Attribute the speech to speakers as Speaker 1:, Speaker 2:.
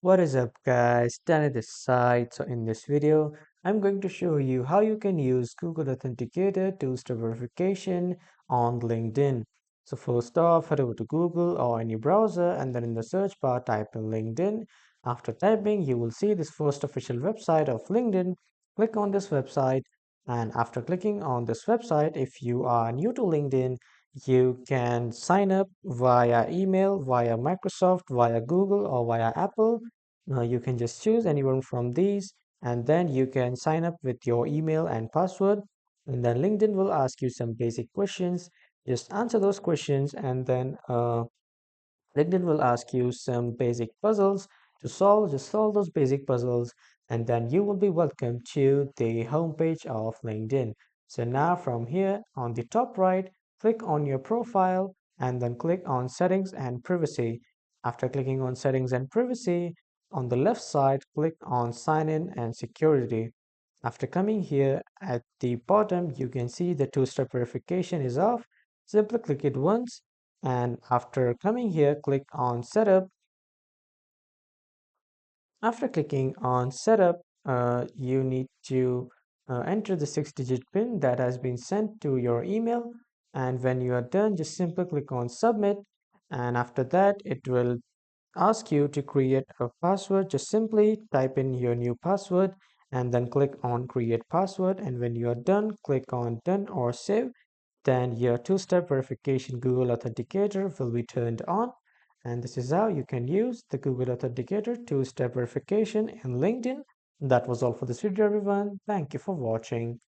Speaker 1: What is up guys, Danny this side. So in this video, I'm going to show you how you can use Google Authenticator two-step verification on LinkedIn. So first off, head over to Google or any browser and then in the search bar type in LinkedIn. After typing, you will see this first official website of LinkedIn. Click on this website, and after clicking on this website, if you are new to LinkedIn, you can sign up via email, via Microsoft, via Google, or via Apple. You can just choose anyone from these, and then you can sign up with your email and password. And then LinkedIn will ask you some basic questions. Just answer those questions, and then LinkedIn will ask you some basic puzzles to solve. Just solve those basic puzzles, and then you will be welcome to the homepage of LinkedIn. So now from here on the top right, click on your profile and then click on settings and privacy. After clicking on settings and privacy, on the left side, click on sign in and security. After coming here at the bottom, you can see the two-step verification is off. Simply click it once, and after coming here, click on setup. After clicking on setup, you need to enter the 6-digit PIN that has been sent to your email. And when you are done, just simply click on submit. And after that, it will ask you to create a password. Just simply type in your new password and then click on create password. And when you are done, click on done or save. Then your two-step verification Google Authenticator will be turned on. And this is how you can use the Google Authenticator two-step verification in LinkedIn. That was all for this video, everyone. Thank you for watching.